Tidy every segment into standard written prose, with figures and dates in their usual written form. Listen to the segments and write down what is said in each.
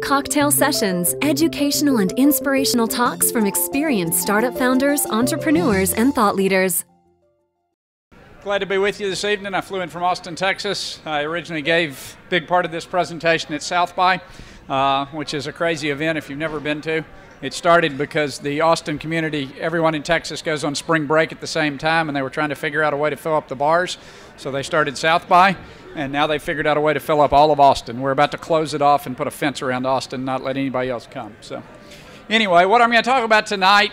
cocktail sessions, educational and inspirational talks from experienced startup founders, entrepreneurs, and thought leaders. Glad to be with you this evening. I flew in from Austin, Texas. I originally gave a big part of this presentation at South by, which is a crazy event if you've never been to. It started because the Austin community, everyone in Texas goes on spring break at the same time, and they were trying to figure out a way to fill up the bars. So they started South by, and now they've figured out a way to fill up all of Austin. We're about to close it off and put a fence around Austin, not let anybody else come. So anyway, what I'm going to talk about tonight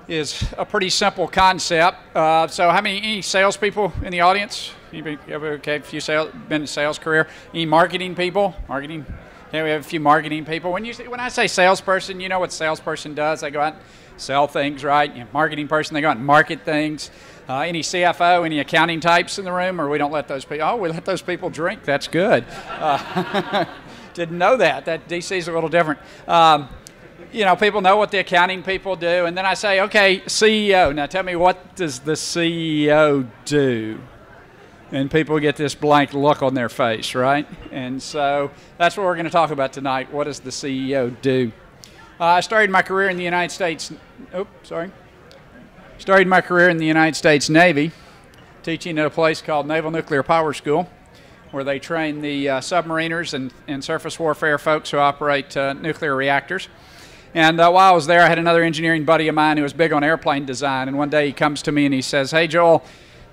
is a pretty simple concept. So how any salespeople in the audience? Okay, a few been in a sales career. Any marketing people? Marketing? Okay, we have a few marketing people. When I say salesperson, you know what a salesperson does. They go out and sell things, right? Marketing person, they go out and market things. Any CFO, any accounting types in the room, or we don't let those people? Oh, we let those people drink. That's good. Didn't know that. That DC's a little different. People know what the accounting people do, and then I say, okay, CEO. Now tell me, what does the CEO do? And people get this blank look on their face, right? And so that's what we're going to talk about tonight. What does the CEO do? I started my career in the United States. Started my career in the United States Navy, teaching at a place called Naval Nuclear Power School, where they train the submariners and surface warfare folks who operate nuclear reactors. And while I was there, I had another engineering buddy of mine who was big on airplane design. And one day he comes to me and he says, "Hey, Joel,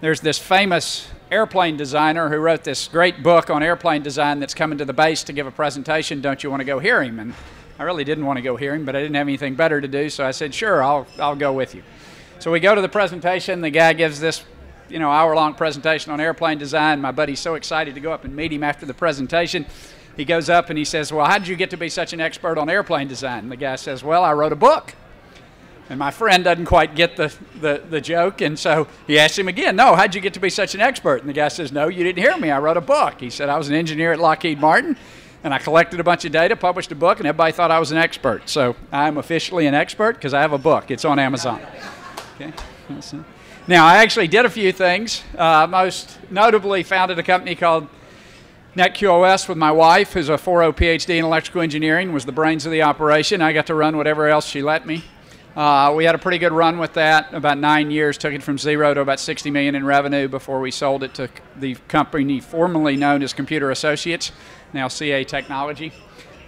there's this famous airplane designer who wrote this great book on airplane design that's coming to the base to give a presentation. Don't you want to go hear him?" And I really didn't want to go hear him, but I didn't have anything better to do, so I said, "Sure, I'll go with you." So we go to the presentation. The guy gives this hour-long presentation on airplane design. My buddy's so excited to go up and meet him after the presentation. He goes up and he says, "Well, how did you get to be such an expert on airplane design?" And the guy says, "Well, I wrote a book." And my friend doesn't quite get the joke, and so he asks him again, "No, how'd you get to be such an expert?" And the guy says, "No, you didn't hear me. I wrote a book." He said, "I was an engineer at Lockheed Martin, and I collected a bunch of data, published a book, and everybody thought I was an expert. So I'm officially an expert because I have a book. It's on Amazon." Okay. Now, I actually did a few things. Most notably founded a company called NetQOS with my wife, who's a 4.0 PhD in electrical engineering, was the brains of the operation. I got to run whatever else she let me. We had a pretty good run with that, about 9 years, took it from zero to about $60 million in revenue before we sold it to the company formerly known as Computer Associates, now CA Technology.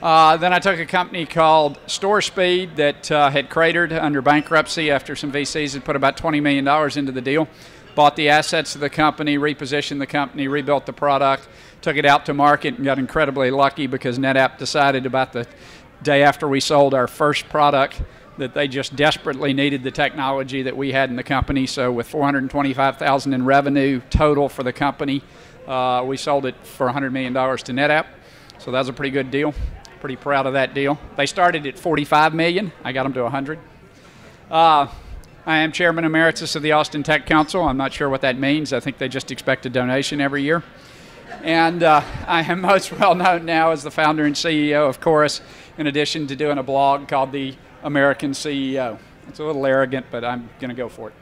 Then I took a company called StoreSpeed that had cratered under bankruptcy after some VCs had put about $20 million into the deal. Bought the assets of the company, repositioned the company, rebuilt the product, took it out to market, and got incredibly lucky because NetApp decided about the day after we sold our first product that they just desperately needed the technology that we had in the company. So with $425,000 in revenue total for the company, we sold it for $100 million to NetApp. So that was a pretty good deal. Pretty proud of that deal. They started at $45 million. I got them to $100. I am Chairman Emeritus of the Austin Tech Council. I'm not sure what that means. I think they just expect a donation every year. And I am most well known now as the founder and CEO of Chorus, in addition to doing a blog called The American CEO. It's a little arrogant, but I'm going to go for it.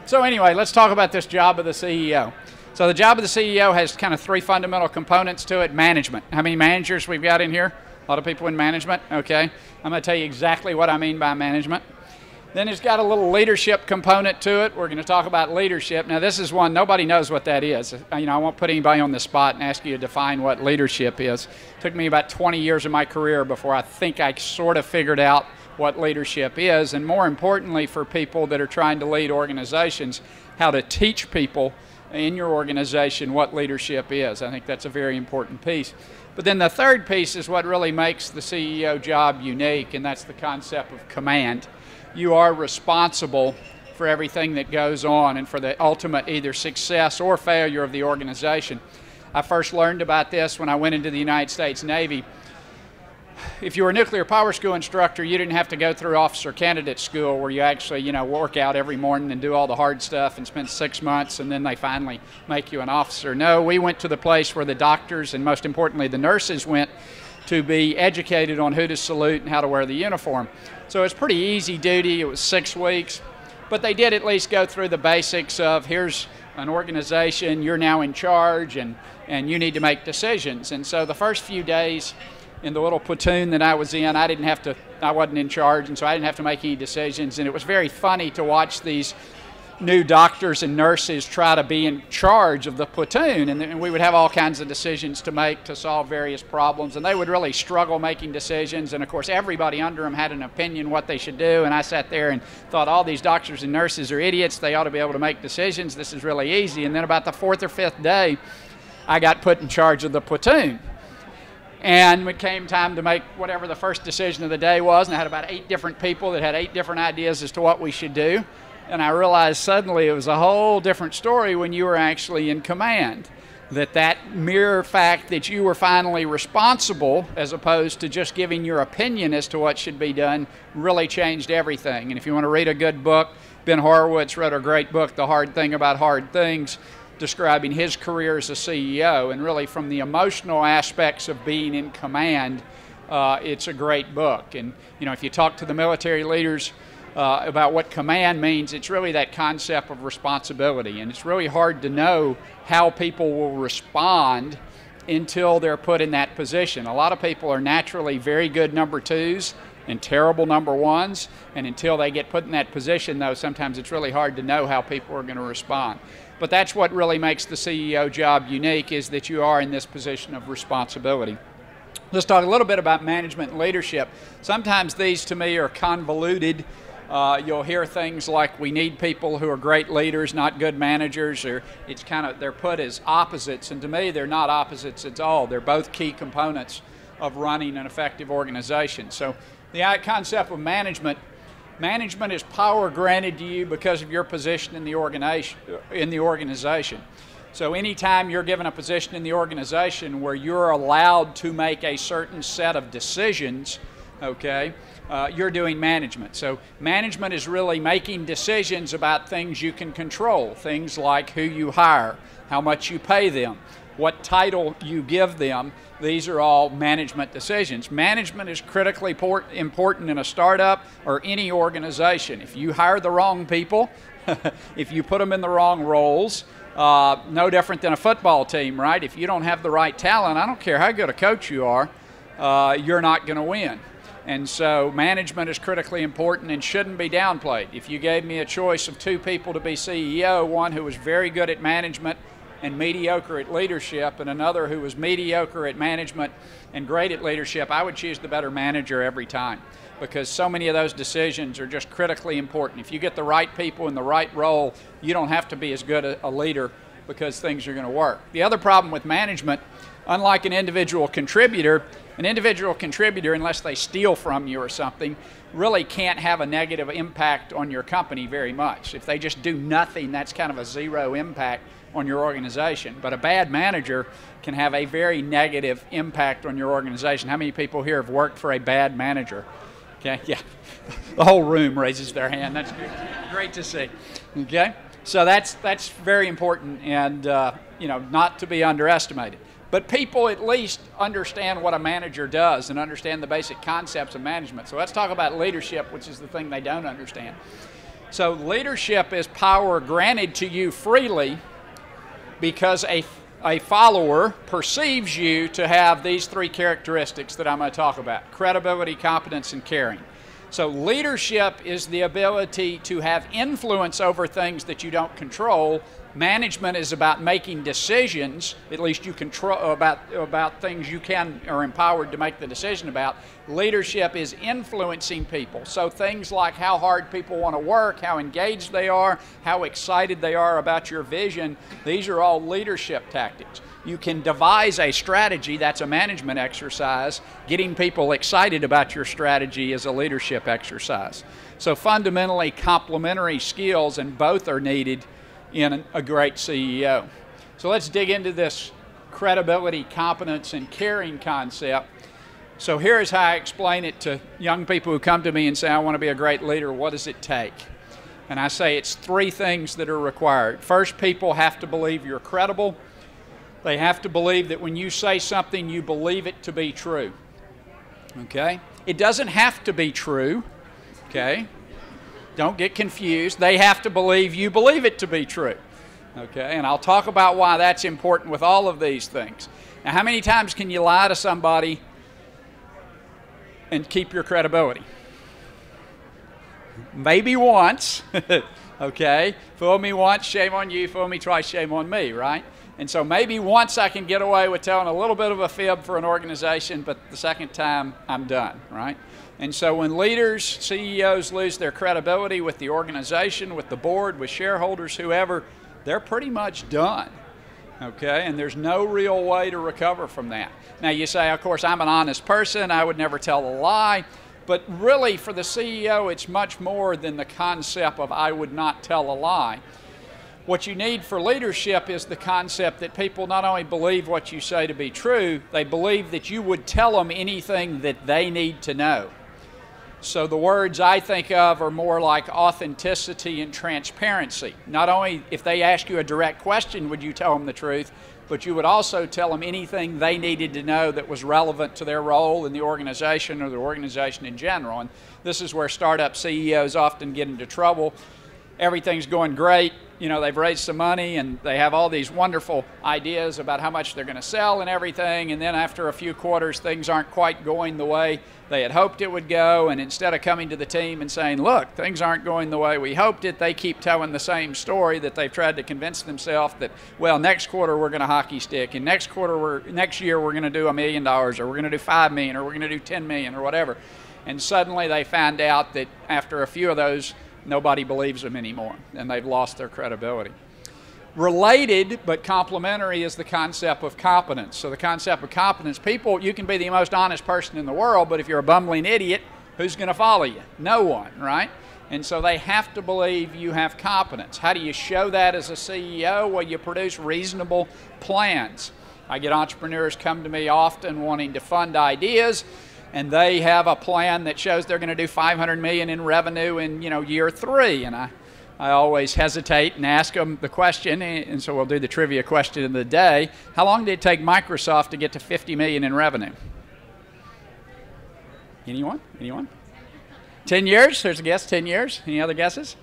So anyway, let's talk about this job of the CEO. So the job of the CEO has kind of three fundamental components to it. Management. How many managers we've got in here? A lot of people in management. Okay. I'm going to tell you exactly what I mean by management. Then it's got a little leadership component to it. We're going to talk about leadership. Now this is one, nobody knows what that is. I won't put anybody on the spot and ask you to define what leadership is. It took me about 20 years of my career before I think I sort of figured out what leadership is, and more importantly for people that are trying to lead organizations, how to teach people in your organization what leadership is. I think that's a very important piece. But then the third piece is what really makes the CEO job unique, and that's the concept of command. You are responsible for everything that goes on and for the ultimate either success or failure of the organization. I first learned about this when I went into the United States Navy. If you were a nuclear power school instructor, you didn't have to go through officer candidate school where you actually, work out every morning and do all the hard stuff and spend 6 months and then they finally make you an officer. No, we went to the place where the doctors and most importantly the nurses went to be educated on who to salute and how to wear the uniform. So it's pretty easy duty. It was 6 weeks, but they did at least go through the basics of here's an organization, you're now in charge, and you need to make decisions. And so the first few days in the little platoon that I was in, I wasn't in charge, and so I didn't have to make any decisions. And it was very funny to watch these new doctors and nurses try to be in charge of the platoon, and we would have all kinds of decisions to make to solve various problems, and they would really struggle making decisions. And of course everybody under them had an opinion what they should do, and I sat there and thought, all these doctors and nurses are idiots, they ought to be able to make decisions, this is really easy. And then about the 4th or 5th day I got put in charge of the platoon, and it came time to make whatever the first decision of the day was, and I had about 8 different people that had 8 different ideas as to what we should do. And I realized suddenly it was a whole different story when you were actually in command. That mere fact that you were finally responsible, as opposed to just giving your opinion as to what should be done, really changed everything. And if you want to read a good book, Ben Horowitz wrote a great book, The Hard Thing About Hard Things, describing his career as a CEO. And really from the emotional aspects of being in command, it's a great book. And if you talk to the military leaders about what command means, it's really that concept of responsibility. And it's really hard to know how people will respond until they're put in that position. A lot of people are naturally very good number 2s and terrible number 1s, and until they get put in that position, though, sometimes it's really hard to know how people are going to respond. But that's what really makes the CEO job unique, is that you are in this position of responsibility. Let's talk a little bit about management and leadership. Sometimes these to me are convoluted. You'll hear things like, we need people who are great leaders, not good managers, or they're put as opposites, and to me they're not opposites at all. They're both key components of running an effective organization. So the concept of management is power granted to you because of your position in the organization. So anytime you're given a position in the organization where you're allowed to make a certain set of decisions, okay, you're doing management. So management is really making decisions about things you can control, things like who you hire, how much you pay them, what title you give them. These are all management decisions. Management is critically important in a startup or any organization. If you hire the wrong people, if you put them in the wrong roles, no different than a football team, right? If you don't have the right talent, I don't care how good a coach you are, you're not going to win. And so management is critically important and shouldn't be downplayed. If you gave me a choice of 2 people to be CEO, one who was very good at management and mediocre at leadership, and another who was mediocre at management and great at leadership, I would choose the better manager every time, because so many of those decisions are just critically important. If you get the right people in the right role, you don't have to be as good a leader, because things are going to work. The other problem with management, unlike an individual contributor, unless they steal from you or something, really can't have a negative impact on your company very much. If they just do nothing, that's kind of a zero impact on your organization. But a bad manager can have a very negative impact on your organization. How many people here have worked for a bad manager? Okay, yeah, the whole room raises their hand. That's good. Great to see. Okay, so that's very important, and not to be underestimated. But people at least understand what a manager does and understand the basic concepts of management. So let's talk about leadership, which is the thing they don't understand. So leadership is power granted to you freely because a follower perceives you to have these 3 characteristics that I'm going to talk about: credibility, competence, and caring. So leadership is the ability to have influence over things that you don't control. Management is about making decisions, at least you control, about things you are empowered to make the decision about. Leadership is influencing people. So things like how hard people want to work, how engaged they are, how excited they are about your vision, these are all leadership tactics. You can devise a strategy, that's a management exercise. Getting people excited about your strategy is a leadership exercise. So fundamentally complementary skills, and both are needed in a great CEO. So let's dig into this credibility, competence, and caring concept. So here's how I explain it to young people who come to me and say, I want to be a great leader. What does it take? And I say it's 3 things that are required. First, people have to believe you're credible. They have to believe that when you say something, you believe it to be true. Okay? It doesn't have to be true. Okay? Don't get confused. They have to believe you believe it to be true. Okay? And I'll talk about why that's important with all of these things. Now, how many times can you lie to somebody and keep your credibility. Maybe once, okay? Fool me once, shame on you. Fool me twice, shame on me, right? And so maybe once I can get away with telling a little bit of a fib for an organization, but the second time I'm done, right? And so when leaders, CEOs lose their credibility with the organization, with the board, with shareholders, whoever, they're pretty much done, okay? And there's no real way to recover from that. Now you say, of course, I'm an honest person, I would never tell a lie, but really for the CEO, it's much more than the concept of I would not tell a lie. What you need for leadership is the concept that people not only believe what you say to be true, they believe that you would tell them anything that they need to know. So the words I think of are more like authenticity and transparency. Not only if they ask you a direct question would you tell them the truth, but you would also tell them anything they needed to know that was relevant to their role in the organization or the organization in general. And this is where startup CEOs often get into trouble. Everything's going great. You know, they've raised some money and they have all these wonderful ideas about how much they're going to sell and everything, and then after a few quarters things aren't quite going the way they had hoped it would go, and instead of coming to the team and saying, look, things aren't going the way we hoped it, they keep telling the same story that they've tried to convince themselves that, well, next quarter we're going to hockey stick, and next year we're going to do $1 million, or we're going to do $5 million, or we're going to do $10 million, or whatever. And suddenly they find out that after a few of those, nobody believes them anymore, and they've lost their credibility. Related but complementary is the concept of competence. So the concept of competence, people, you can be the most honest person in the world, but if you're a bumbling idiot, who's going to follow you? No one, right? And so they have to believe you have competence. How do you show that as a CEO? Well, you produce reasonable plans. I get entrepreneurs come to me often wanting to fund ideas, and they have a plan that shows they're going to do $500 million in revenue in, year 3. And I always hesitate and ask them the question, and so we'll do the trivia question of the day. How long did it take Microsoft to get to $50 million in revenue? Anyone? 10 years? There's a guess, 10 years. Any other guesses?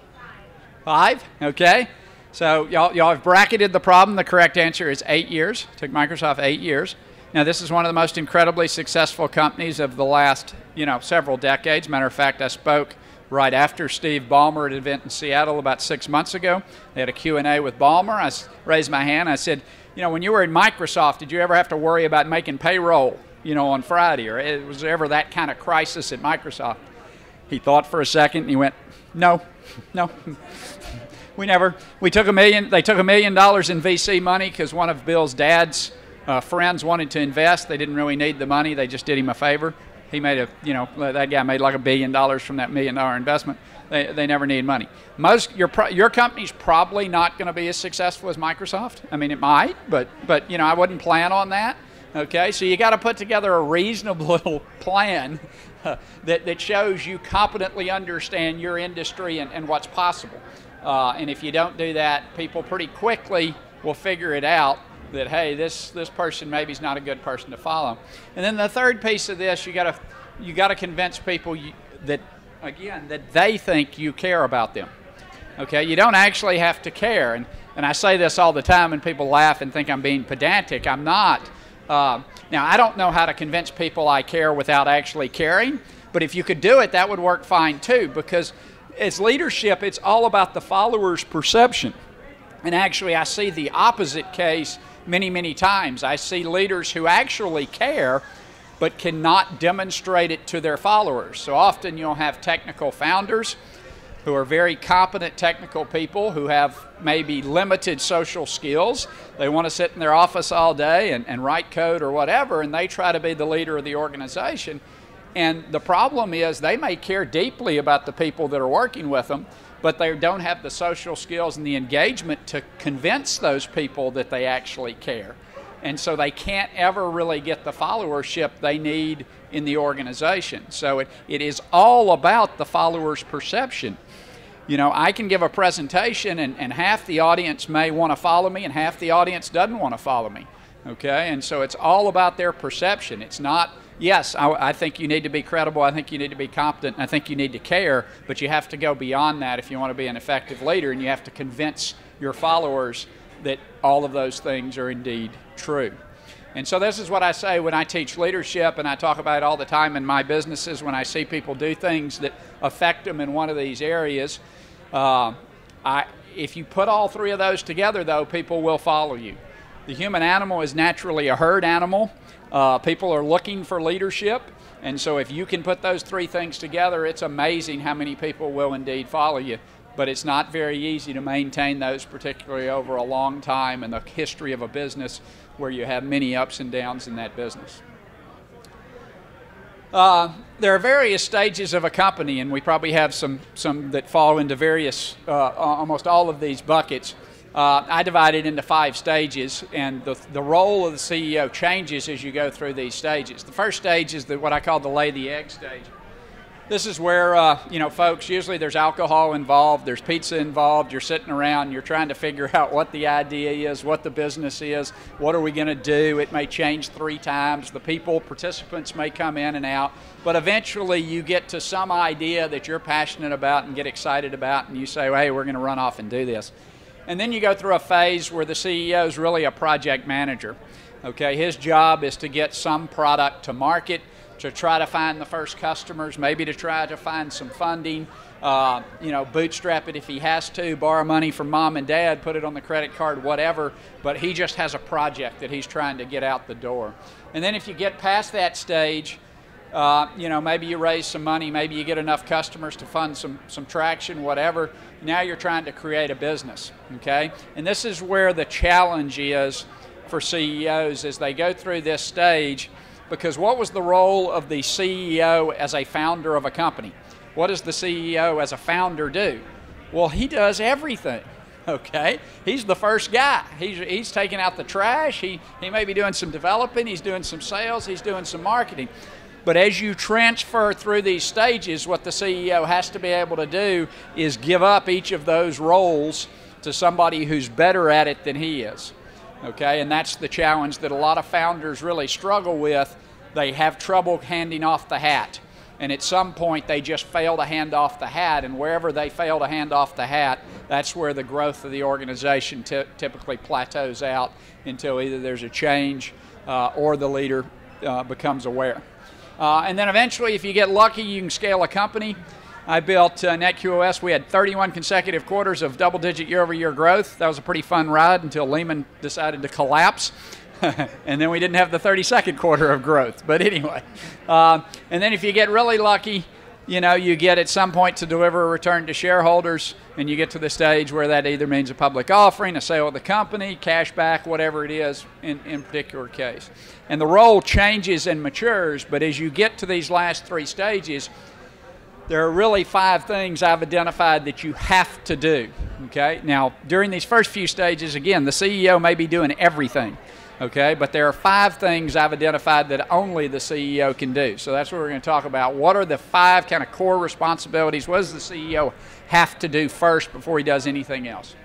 5? Okay. So y'all have bracketed the problem. The correct answer is 8 years. It took Microsoft 8 years. Now, this is one of the most incredibly successful companies of the last, several decades. Matter of fact, I spoke right after Steve Ballmer at an event in Seattle about 6 months ago. They had a Q&A with Ballmer. I raised my hand. I said, when you were in Microsoft, did you ever have to worry about making payroll, on Friday? Or was there ever that kind of crisis at Microsoft? He thought for a second, and he went, no. We never. They took $1 million in VC money because one of Bill's dad's friends wanted to invest. They didn't really need the money. They just did him a favor. He made that guy made like $1 billion from that $1 million investment. They never need money. Your company's probably not going to be as successful as Microsoft. I mean, it might, but I wouldn't plan on that. Okay, so you got to put together a reasonable little plan that shows you competently understand your industry and what's possible. And if you don't do that, people pretty quickly will figure it out that, hey, this person maybe is not a good person to follow. And then the third piece of this, you got to convince people that they think you care about them. Okay, you don't actually have to care. And I say this all the time, and people laugh and think I'm being pedantic. I'm not. Now, I don't know how to convince people I care without actually caring, but if you could do it, that would work fine too, because as leadership, it's all about the follower's perception. And actually, I see the opposite case many, many times. I see leaders who actually care, but cannot demonstrate it to their followers. So often you'll have technical founders who are very competent technical people who have maybe limited social skills. They want to sit in their office all day and write code or whatever, and they try to be the leader of the organization. And the problem is they may care deeply about the people that are working with them, but they don't have the social skills and the engagement to convince those people that they actually care. And so they can't ever really get the followership they need in the organization. So it is all about the follower's perception. I can give a presentation and half the audience may want to follow me and half the audience doesn't want to follow me. Okay, and so it's all about their perception. It's not, yes, I think you need to be credible, I think you need to be competent, I think you need to care, but you have to go beyond that if you want to be an effective leader, and you have to convince your followers that all of those things are indeed true. And so this is what I say when I teach leadership, and I talk about it all the time in my businesses when I see people do things that affect them in one of these areas. If you put all three of those together, though, people will follow you. The human animal is naturally a herd animal. People are looking for leadership, and so if you can put those three things together, it's amazing how many people will indeed follow you. But it's not very easy to maintain those, particularly over a long time in the history of a business where you have many ups and downs in that business. There are various stages of a company, and we probably have some that fall into various, almost all of these buckets. I divide it into 5 stages, and the role of the CEO changes as you go through these stages. The first stage is what I call the lay the egg stage. This is where, folks, usually there's alcohol involved, there's pizza involved, you're sitting around, you're trying to figure out what the idea is, what the business is, what are we going to do. It may change 3 times. The participants may come in and out, but eventually you get to some idea that you're passionate about and get excited about, and you say, well, hey, we're going to run off and do this. And then you go through a phase where the CEO is really a project manager. Okay, his job is to get some product to market, to try to find the first customers, maybe to try to find some funding, bootstrap it if he has to, borrow money from mom and dad, put it on the credit card, whatever, but he just has a project that he's trying to get out the door. And then if you get past that stage, maybe you raise some money, maybe you get enough customers to fund some traction, whatever. Now you're trying to create a business, okay? And this is where the challenge is for CEOs as they go through this stage. Because what was the role of the CEO as a founder of a company? What does the CEO as a founder do? Well, he does everything, okay? He's the first guy. He's taking out the trash. He may be doing some developing. He's doing some sales. He's doing some marketing. But as you transfer through these stages, what the CEO has to be able to do is give up each of those roles to somebody who's better at it than he is. Okay, and that's the challenge that a lot of founders really struggle with. They have trouble handing off the hat, and at some point they just fail to hand off the hat, and wherever they fail to hand off the hat, that's where the growth of the organization typically plateaus out until either there's a change or the leader becomes aware. And then eventually, if you get lucky, you can scale a company. I built NetQoS. We had 31 consecutive quarters of double-digit year-over-year growth. That was a pretty fun ride until Lehman decided to collapse. And then we didn't have the 32nd quarter of growth. But anyway. And then if you get really lucky, you get at some point to deliver a return to shareholders, and you get to the stage where that either means a public offering, a sale of the company, cash back, whatever it is in particular case. And the role changes and matures, but as you get to these last 3 stages, there are really 5 things I've identified that you have to do, okay? Now, during these first few stages, again, the CEO may be doing everything, okay? But there are 5 things I've identified that only the CEO can do. So that's what we're going to talk about. What are the 5 kind of core responsibilities? What does the CEO have to do first before he does anything else?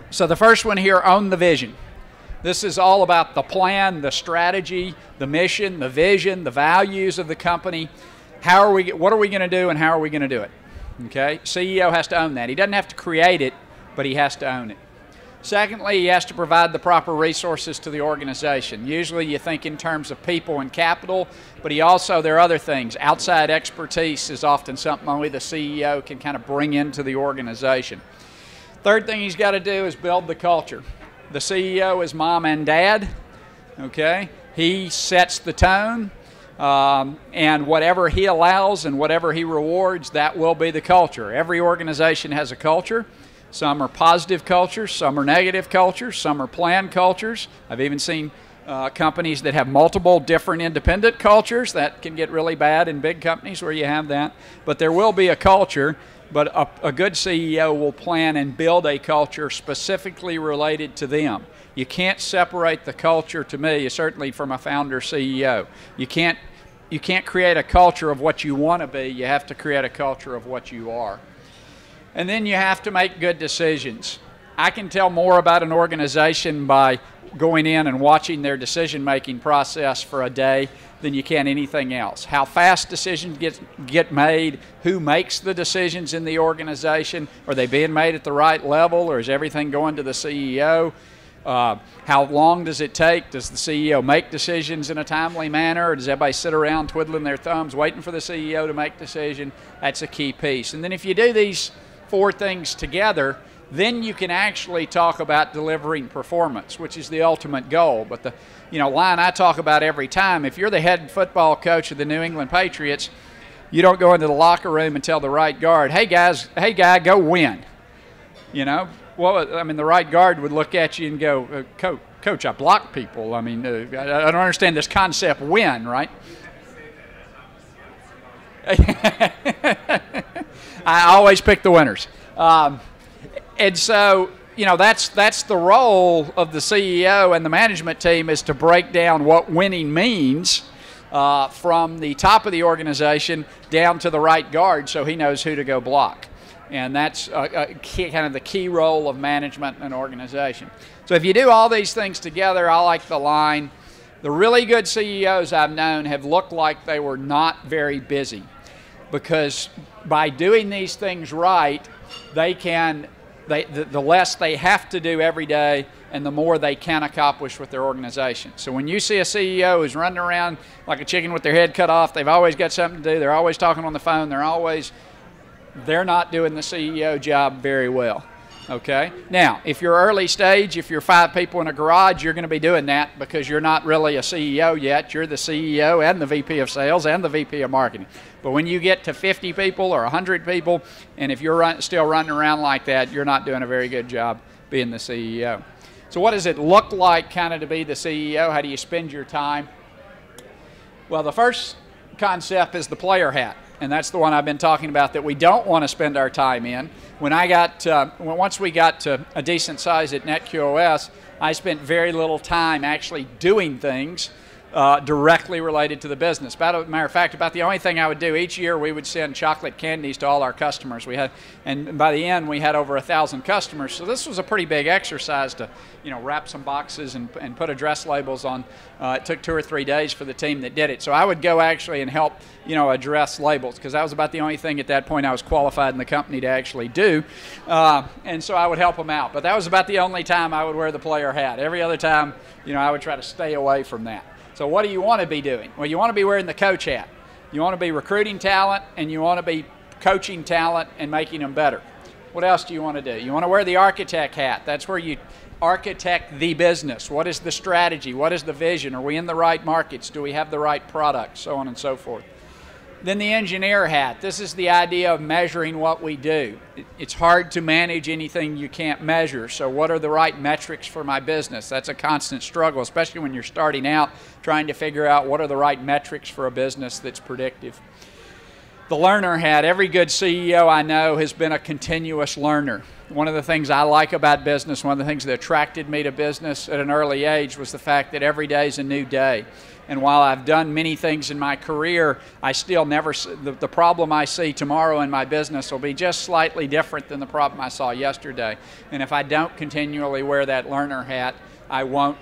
So the first one here, own the vision. This is all about the plan, the strategy, the mission, the vision, the values of the company. What are we going to do, and how are we going to do it? Okay, CEO has to own that. He doesn't have to create it, but he has to own it. Secondly, he has to provide the proper resources to the organization. Usually you think in terms of people and capital, but there are other things. Outside expertise is often something only the CEO can kind of bring into the organization. Third thing he's got to do is build the culture. The CEO is mom and dad, okay? He sets the tone. And whatever he allows and whatever he rewards, that will be the culture. Every organization has a culture. Some are positive cultures, some are negative cultures, some are planned cultures. I've even seen companies that have multiple different independent cultures. That can get really bad in big companies where you have that. But there will be a culture, but a good CEO will plan and build a culture specifically related to them. You can't separate the culture, to me, certainly from a founder CEO. You can't create a culture of what you want to be. You have to create a culture of what you are. And then you have to make good decisions. I can tell more about an organization by going in and watching their decision-making process for a day than you can anything else. How fast decisions get made, who makes the decisions in the organization, are they being made at the right level, or is everything going to the CEO? How long does it take? Does the CEO make decisions in a timely manner, or does everybody sit around twiddling their thumbs waiting for the CEO to make a decision? That's a key piece. And then if you do these 4 things together, then you can actually talk about delivering performance, which is the ultimate goal. But the line I talk about every time, if you're the head football coach of the New England Patriots, you don't go into the locker room and tell the right guard, hey guy, go win. Well, I mean, the right guard would look at you and go, Coach, I block people. I mean, I don't understand this concept win, right? I always pick the winners. And so, that's the role of the CEO and the management team, is to break down what winning means from the top of the organization down to the right guard so he knows who to go block. And that's kind of the key role of management in an organization. So if you do all these things together, I like the line, the really good CEOs I've known have looked like they were not very busy, because by doing these things right, the less they have to do every day and the more they can accomplish with their organization. So when you see a CEO who's running around like a chicken with their head cut off, they've always got something to do, they're always talking on the phone, they're not doing the CEO job very well, okay? Now, if you're early stage, if you're 5 people in a garage, you're going to be doing that because you're not really a CEO yet. You're the CEO and the VP of sales and the VP of marketing. But when you get to 50 people or 100 people, and if you're still running around like that, you're not doing a very good job being the CEO. So what does it look like kind of to be the CEO? How do you spend your time? Well, the first concept is the player hat. And that's the one I've been talking about that we don't want to spend our time in. Once we got to a decent size at NetQOS, I spent very little time actually doing things directly related to the business. Matter of fact, about the only thing I would do each year, we would send chocolate candies to all our customers. And by the end, we had over 1,000 customers. So this was a pretty big exercise to, wrap some boxes and put address labels on. It took 2 or 3 days for the team that did it. So I would go actually and help, address labels, because that was about the only thing at that point I was qualified in the company to actually do. And so I would help them out. But that was about the only time I would wear the player hat. Every other time, I would try to stay away from that. So what do you want to be doing? Well, you want to be wearing the coach hat. You want to be recruiting talent, and you want to be coaching talent and making them better. What else do you want to do? You want to wear the architect hat. That's where you architect the business. What is the strategy? What is the vision? Are we in the right markets? Do we have the right products? So on and so forth. Then the engineer hat. This is the idea of measuring what we do. It's hard to manage anything you can't measure. So what are the right metrics for my business? That's a constant struggle, especially when you're starting out trying to figure out what are the right metrics for a business that's predictive. The learner hat. Every good CEO I know has been a continuous learner. One of the things I like about business, one of the things that attracted me to business at an early age, was the fact that every day is a new day. And while I've done many things in my career, I still never, the problem I see tomorrow in my business will be just slightly different than the problem I saw yesterday. And if I don't continually wear that learner hat, I won't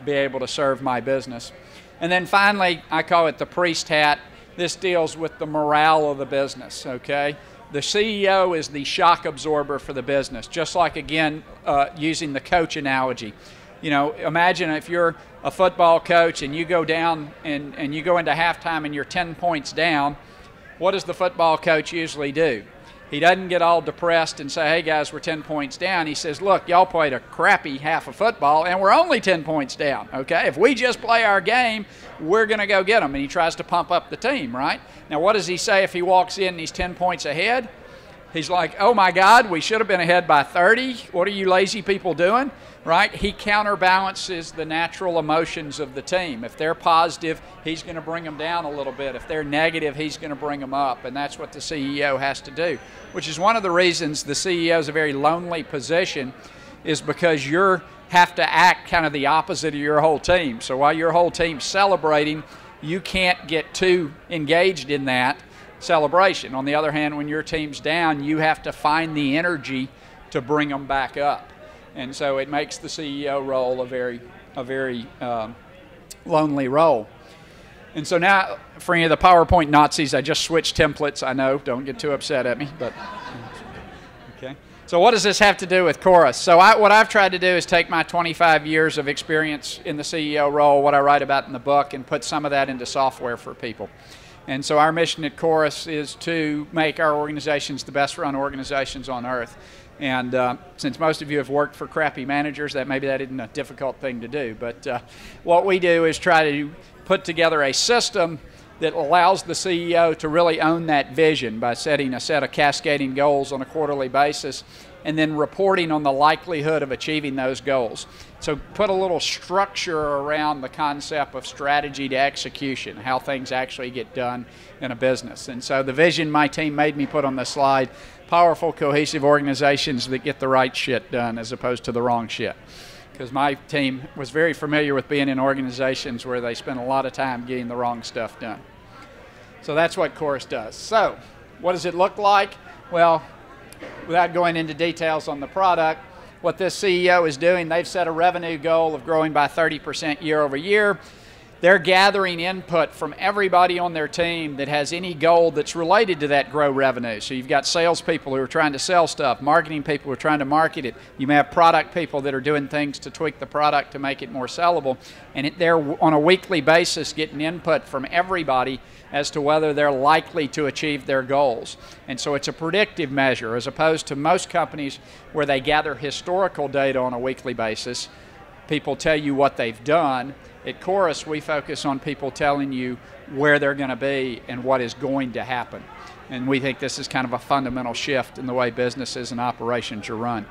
be able to serve my business. And then finally, I call it the priest hat. This deals with the morale of the business, okay? The CEO is the shock absorber for the business, just like, again, using the coach analogy. Imagine if you're a football coach and you go down and you go into halftime and you're 10 points down, what does the football coach usually do? He doesn't get all depressed and say, hey guys, we're 10 points down. He says, look, y'all played a crappy half of football and we're only 10 points down, okay? If we just play our game, we're going to go get them. And he tries to pump up the team, right? Now, what does he say if he walks in and he's 10 points ahead? He's like, oh my God, we should have been ahead by 30. What are you lazy people doing? Right? He counterbalances the natural emotions of the team. If they're positive, he's going to bring them down a little bit. If they're negative, he's going to bring them up. And that's what the CEO has to do, which is one of the reasons the CEO is a very lonely position, is because you have to act kind of the opposite of your whole team. So while your whole team's celebrating, you can't get too engaged in that celebration. On the other hand, when your team's down, you have to find the energy to bring them back up. And so it makes the CEO role a very lonely role. And so now, for any of the PowerPoint Nazis, I just switched templates. I know, don't get too upset at me, but okay. So what does this have to do with Chorus? So what I've tried to do is take my 25 years of experience in the CEO role, what I write about in the book, and put some of that into software for people. And so our mission at Chorus is to make our organizations the best run organizations on earth. And since most of you have worked for crappy managers, maybe that isn't a difficult thing to do. But what we do is try to put together a system that allows the CEO to really own that vision by setting a set of cascading goals on a quarterly basis and then reporting on the likelihood of achieving those goals. So put a little structure around the concept of strategy to execution, how things actually get done in a business. And so the vision my team made me put on the slide, powerful, cohesive organizations that get the right shit done as opposed to the wrong shit. Because my team was very familiar with being in organizations where they spend a lot of time getting the wrong stuff done. So that's what Chorus does. So what does it look like? Well, without going into details on the product, what this CEO is doing, they've set a revenue goal of growing by 30% year over year. They're gathering input from everybody on their team that has any goal that's related to that grow revenue. So you've got salespeople who are trying to sell stuff, marketing people who are trying to market it. You may have product people that are doing things to tweak the product to make it more sellable. And they're on a weekly basis getting input from everybody as to whether they're likely to achieve their goals. And so it's a predictive measure as opposed to most companies where they gather historical data on a weekly basis. People tell you what they've done. At Chorus, we focus on people telling you where they're going to be and what is going to happen. And we think this is kind of a fundamental shift in the way businesses and operations are run.